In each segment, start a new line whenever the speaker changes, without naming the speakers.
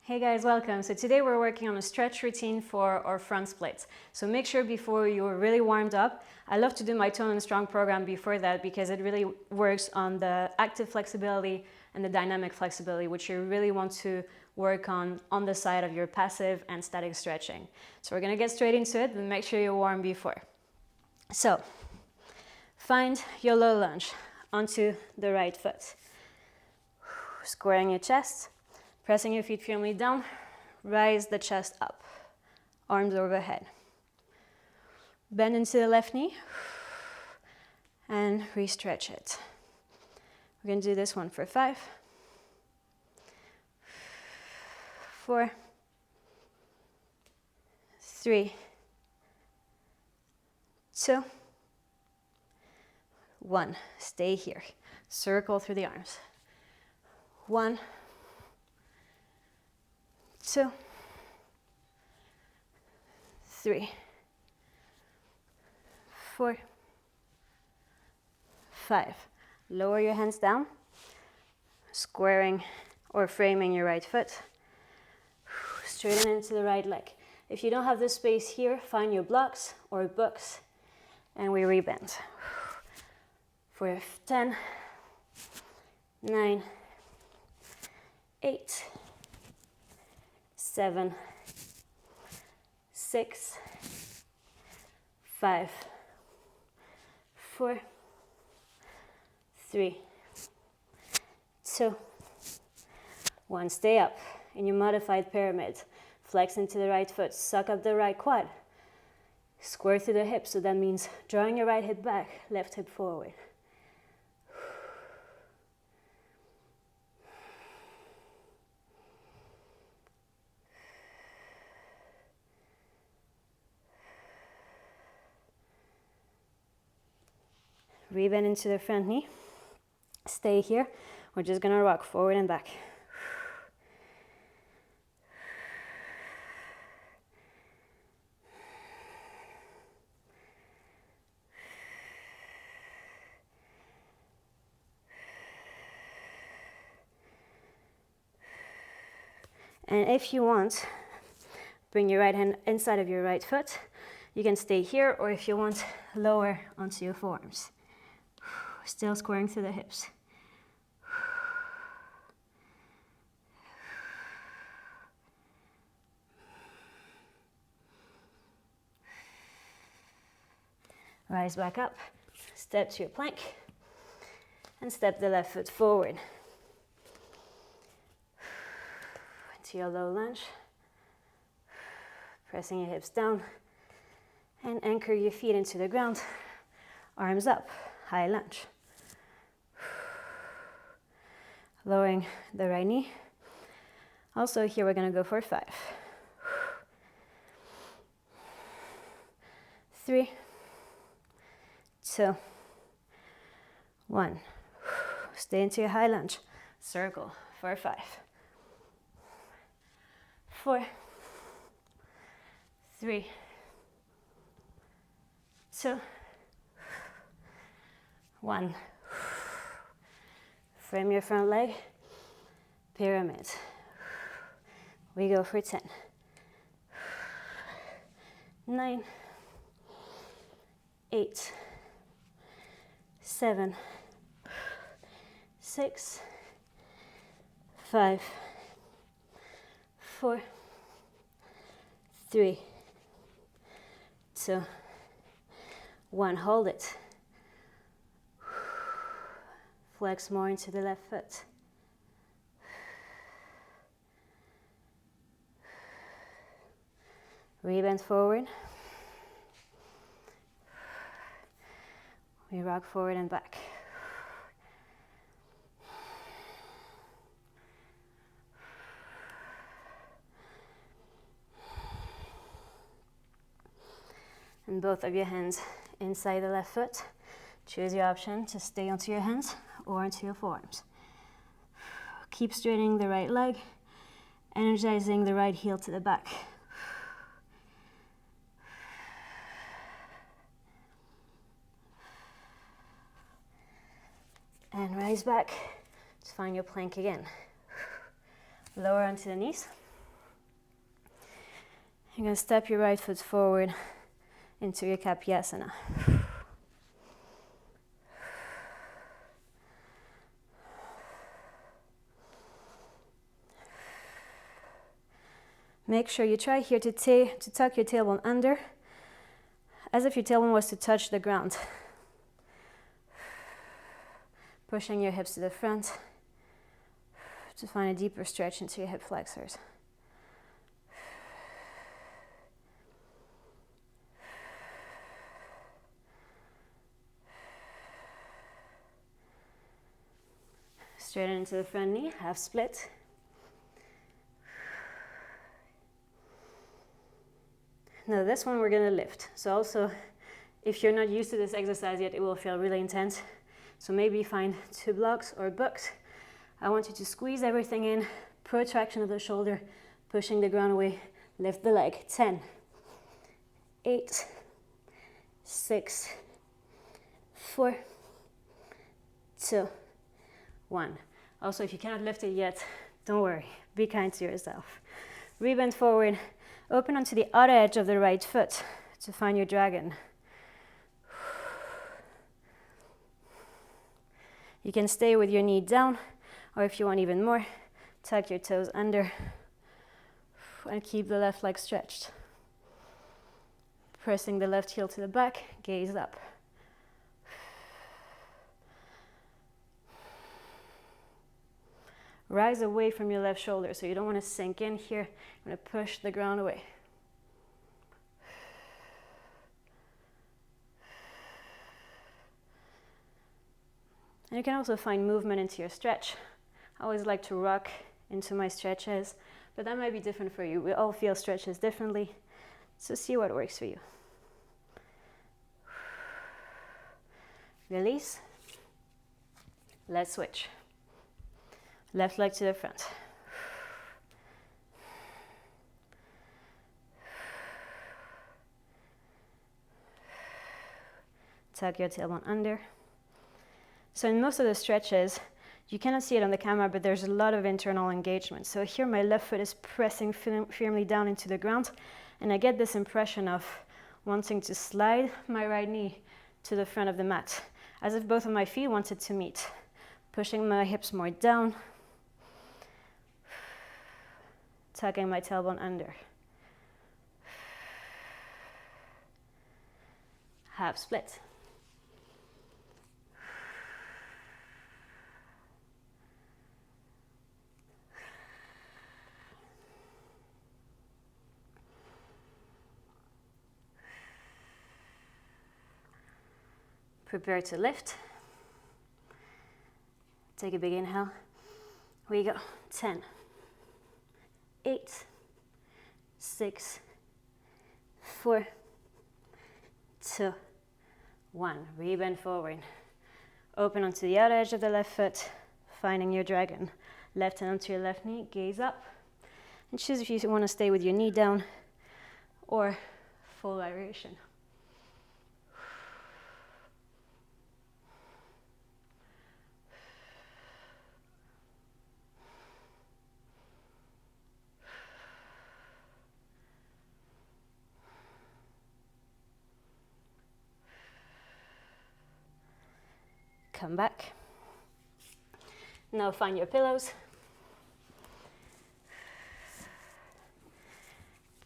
Hey guys, welcome. So today we're working on a stretch routine for our front splits. So make sure before you're really warmed up, I love to do my Tone and Strong program before that because it really works on the active flexibility and the dynamic flexibility, which you really want to work on the side of your passive and static stretching. So we're gonna get straight into it, but make sure you're warm before. So find your low lunge onto the right foot. Squaring your chest. Pressing your feet firmly down, rise the chest up, arms overhead. Bend into the left knee and re-stretch it. We're going to do this one for 5, 4, 3, 2, 1. Stay here. Circle through the arms. 1, 2, 3, 4, 5. Lower your hands down, squaring or framing your right foot. Straighten into the right leg. If you don't have the space here, find your blocks or books, and we rebend. For 10, 9, 8, 7, 6, 5, 4, 3, 2, 1. Stay up in your modified pyramid. Flex into the right foot, suck up the right quad. Square through the hips, so that means drawing your right hip back, left hip forward. Rebend into the front knee. Stay here. We're just gonna rock forward and back. And if you want, bring your right hand inside of your right foot. You can stay here, or if you want, lower onto your forearms. Still squaring through the hips. Rise back up, step to your plank, and step the left foot forward. Into your low lunge. Pressing your hips down, and anchor your feet into the ground. Arms up, high lunge. Lowering the right knee. Also here we're gonna go for 5. 3, 2, 1. Stay into your high lunge. Circle for 5, 4, 3, 2, 1. Frame your front leg, pyramid. We go for 10, 9, 8, 7, 6, 5, 4, 3, 2, 1. Hold it. Flex more into the left foot. Rebend forward. We rock forward and back. And both of your hands inside the left foot. Choose your option to stay onto your hands or onto your forearms. Keep straightening the right leg, energizing the right heel to the back. And rise back to find your plank again. Lower onto the knees. You're going to step your right foot forward into your Kapyasana. Make sure you try here to tuck your tailbone under, as if your tailbone was to touch the ground. Pushing your hips to the front to find a deeper stretch into your hip flexors. Straighten into the front knee, half split. Now this one we're going to lift. So also, if you're not used to this exercise yet, it will feel really intense. So maybe find 2 blocks or books. I want you to squeeze everything in, protraction of the shoulder, pushing the ground away, lift the leg. 10, 8, 6, 4, 2, 1. Also, if you cannot lift it yet, don't worry. Be kind to yourself. Rebend forward. Open onto the outer edge of the right foot to find your dragon. You can stay with your knee down, or if you want even more, tuck your toes under and keep the left leg stretched. Pressing the left heel to the back, gaze up. Rise away from your left shoulder, so you don't want to sink in here. You want to push the ground away. And you can also find movement into your stretch. I always like to rock into my stretches, but that might be different for you. We all feel stretches differently, so see what works for you. Release. Let's switch. Left leg to the front. Tuck your tailbone under. So in most of the stretches, you cannot see it on the camera, but there's a lot of internal engagement. So here my left foot is pressing firmly down into the ground, and I get this impression of wanting to slide my right knee to the front of the mat, as if both of my feet wanted to meet. Pushing my hips more down, tucking my tailbone under. Half split. Prepare to lift. Take a big inhale. Here we go. 10, 8, 6, 4, 2, 1. Rebend forward. Open onto the outer edge of the left foot, finding your dragon. Left hand onto your left knee, gaze up. And choose if you want to stay with your knee down or full gyration. Come back. Now find your pillows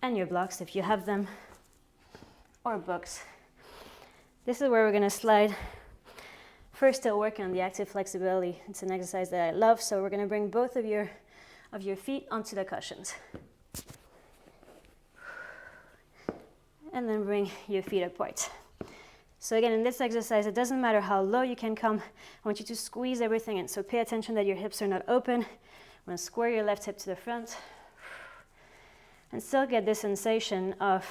and your blocks if you have them, or books. This is where we're going to slide. First, still working on the active flexibility. It's an exercise that I love, so we're going to bring both of your feet onto the cushions. And then bring your feet apart. So again, in this exercise, it doesn't matter how low you can come. I want you to squeeze everything in. So pay attention that your hips are not open. I'm going to square your left hip to the front. And still get this sensation of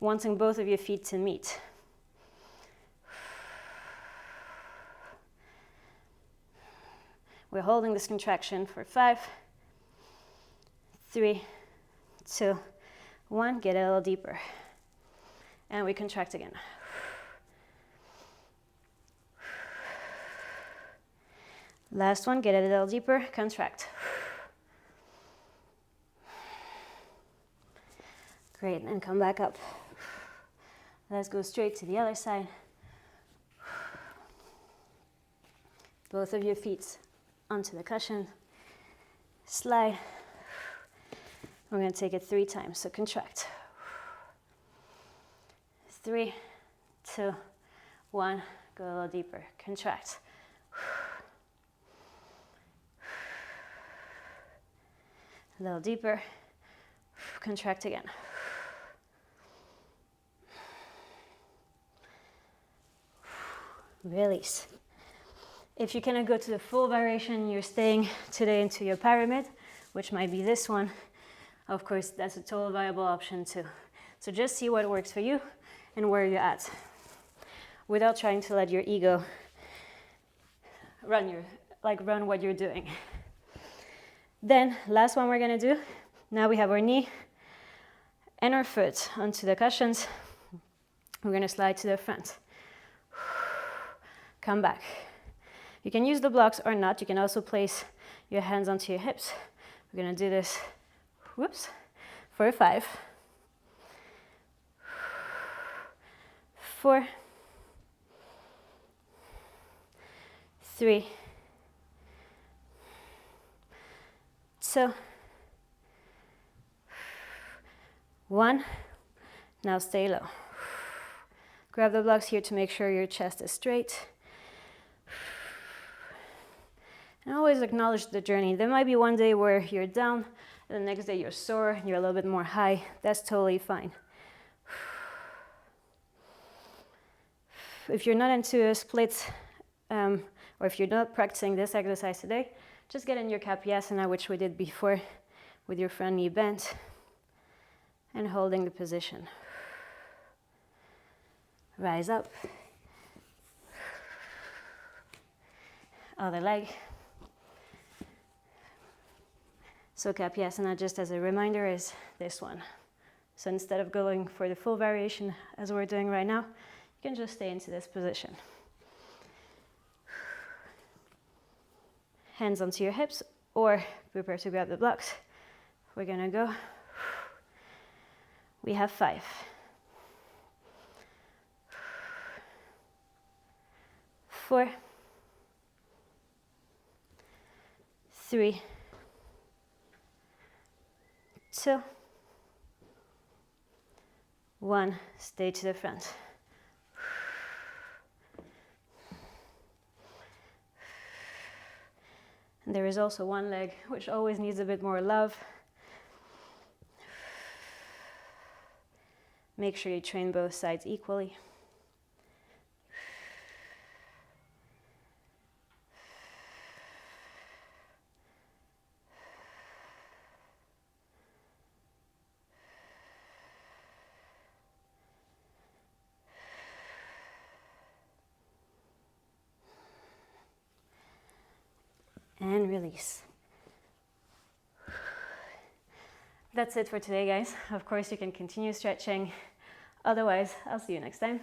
wanting both of your feet to meet. We're holding this contraction for 5, 3, 2, 1. Get a little deeper. And we contract again. Last one, get it a little deeper, contract. Great, and come back up. Let's go straight to the other side. Both of your feet onto the cushion. Slide. We're going to take it 3 times, so contract. 3, 2, 1. Go a little deeper. Contract. A little deeper. Contract again. Release. If you cannot go to the full variation, you're staying today into your pyramid, which might be this one. Of course, that's a total viable option too. So just see what works for you and where you're at, without trying to let your ego run what you're doing. Then, last one we're gonna do. Now we have our knee and our foot onto the cushions. We're gonna slide to the front. Come back. You can use the blocks or not. You can also place your hands onto your hips. We're gonna do this, whoops, for 5, 4, 3, 2, 1. Now stay low. Grab the blocks here to make sure your chest is straight. And always acknowledge the journey. There might be one day where you're down, and the next day you're sore, and you're a little bit more high. That's totally fine. If you're not into a split, or if you're not practicing this exercise today, just get in your Kapyasana, which we did before, with your front knee bent, and holding the position. Rise up. Other leg. So Kapyasana, just as a reminder, is this one. So instead of going for the full variation as we're doing right now, you can just stay into this position. Hands onto your hips, or prepare to grab the blocks. We're gonna go. We have 5. 4, 3, 2, 1. Stay to the front. And there is also one leg which always needs a bit more love. Make sure you train both sides equally. And release. That's it for today, guys. Of course, you can continue stretching. Otherwise, I'll see you next time.